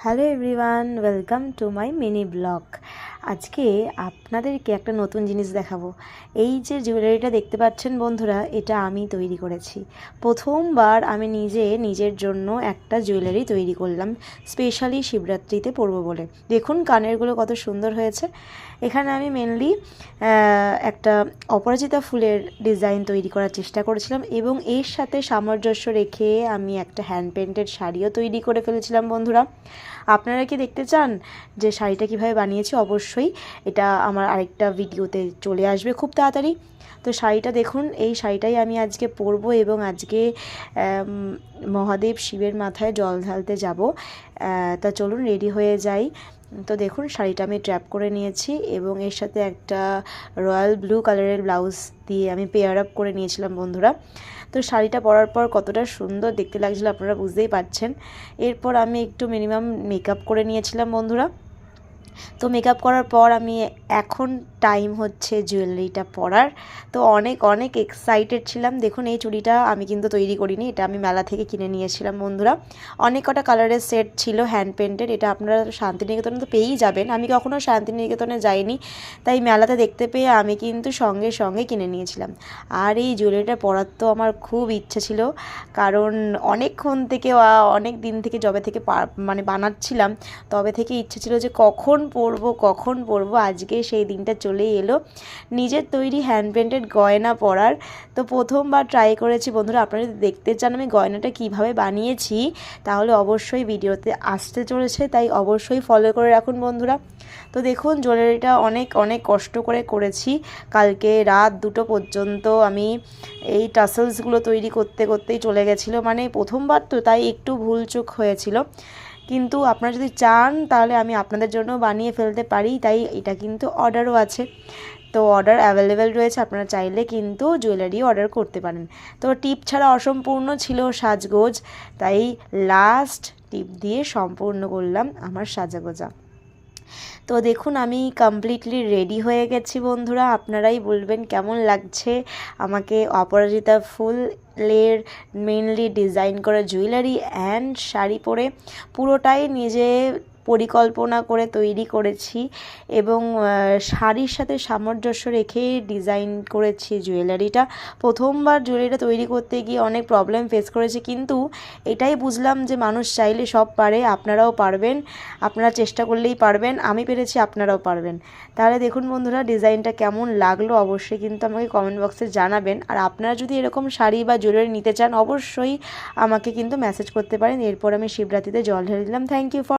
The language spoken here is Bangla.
Hello everyone, welcome to my mini blog. আজকে আপনাদেরকে একটা নতুন জিনিস দেখাবো। এই যে জুয়েলারিটা দেখতে পাচ্ছেন বন্ধুরা, এটা আমি তৈরি করেছি। প্রথমবার আমি নিজের জন্য একটা জুয়েলারি তৈরি করলাম, স্পেশালি শিবরাত্রিতে পরবো বলে। দেখুন কানেরগুলো কত সুন্দর হয়েছে। এখানে আমি মেনলি একটা অপরাজিতা ফুলের ডিজাইন তৈরি করার চেষ্টা করেছিলাম এবং এর সাথে সামঞ্জস্য রেখে আমি একটা হ্যান্ড পেন্টেড শাড়িও তৈরি করে ফেলেছিলাম বন্ধুরা। আপনারা কি দেখতে চান যে শাড়িটা কীভাবে বানিয়েছি? অবশ্যই এটা আমার আরেকটা ভিডিওতে চলে আসবে খুব তাড়াতাড়ি। তো শাড়িটা দেখুন, এই শাড়িটাই আমি আজকে পরবো এবং আজকে মহাদেব শিবের মাথায় জল ঢালতে যাব। তা চলুন রেডি হয়ে যাই। তো দেখুন শাড়িটা আমি ট্র্যাপ করে নিয়েছি এবং এর সাথে একটা রয়্যাল ব্লু কালারের ব্লাউজ দিয়ে আমি পেয়ার আপ করে নিয়েছিলাম বন্ধুরা। তো শাড়িটা পরার পর কতটা সুন্দর দেখতে লাগছিলো আপনারা বুঝতেই পারছেন। এরপর আমি একটু মিনিমাম মেকআপ করে নিয়েছিলাম বন্ধুরা। তো মেকআপ করার পর আমি এখন টাইম হচ্ছে জুয়েলারিটা পরার। তো অনেক এক্সাইটেড ছিলাম। দেখুন এই চুড়িটা আমি কিন্তু তৈরি করিনি, এটা আমি মেলা থেকে কিনে নিয়েছিলাম বন্ধুরা। অনেক কটা কালারের সেট ছিল হ্যান্ড পেন্টেড। এটা আপনারা শান্তিনিকেতনে তো পেয়েই যাবেন। আমি কখনও শান্তিনিকেতনে যাইনি, তাই মেলাতে দেখতে পেয়ে আমি কিন্তু সঙ্গে সঙ্গে কিনে নিয়েছিলাম। আর এই জুয়েলারিটা পরার তো আমার খুব ইচ্ছে ছিল, কারণ অনেকক্ষণ থেকে অনেক দিন থেকে যবে থেকে বানাচ্ছিলাম তবে থেকে ইচ্ছে ছিল যে কখন পরবো। আজকে সেই দিনটা চলেই এলো নিজের তৈরি হ্যান্ড পেন্টেড গয়না পরার। তো প্রথমবার ট্রাই করেছি বন্ধুরা। আপনারা যদি দেখতে চান আমি গয়নাটা কিভাবে বানিয়েছি তাহলে অবশ্যই ভিডিওতে আসতে চলেছে, তাই অবশ্যই ফলো করে রাখুন বন্ধুরা। তো দেখুন জুয়েলারিটা অনেক কষ্ট করে করেছি। কালকে রাত 2টো পর্যন্ত আমি এই টাসেলসগুলো তৈরি করতেই চলে গেছিলো। মানে প্রথমবার তো তাই একটু ভুলচুক হয়েছিল, কিন্তু আপনারা যদি চান তাহলে আমি আপনাদের জন্য বানিয়ে ফেলতে পারি। তাই এটা কিন্তু অর্ডারও আছে, তো অর্ডার অ্যাভেলেবেল রয়েছে। আপনারা চাইলে কিন্তু জুয়েলারি অর্ডার করতে পারেন। তো টিপ ছাড়া অসম্পূর্ণ ছিল সাজগোজ, তাই লাস্ট টিপ দিয়ে সম্পূর্ণ করলাম আমার সাজাগোজা। তো দেখুন আমি কমপ্লিটলি রেডি হয়ে গেছি বন্ধুরা। আপনারাই বলবেন কেমন লাগছে আমাকে অপরাজিতা ফুলের মেনলি ডিজাইন করা জুয়েলারি অ্যান্ড শাড়ি পরে। পুরোটাই নিজে পরিকল্পনা করে তৈরি করেছি এবং শাড়ির সাথে সামঞ্জস্য রেখে ডিজাইন করেছি জুয়েলারিটা। প্রথমবার জুয়েলারিটা তৈরি করতে গিয়ে অনেক প্রবলেম ফেস করেছি, কিন্তু এটাই বুঝলাম যে মানুষ চাইলে সব পারে। আপনারাও পারবেন, আপনারা চেষ্টা করলেই পারবেন। আমি পেরেছি, আপনারাও পারবেন। তাহলে দেখুন বন্ধুরা ডিজাইনটা কেমন লাগলো অবশ্যই কিন্তু আমাকে কমেন্ট বক্সে জানাবেন। আর আপনারা যদি এরকম শাড়ি বা জুয়েলারি নিতে চান অবশ্যই আমাকে কিন্তু মেসেজ করতে পারেন। এরপর আমি শিবরাত্রিতে জল ঢেলে দিলাম। Thank you for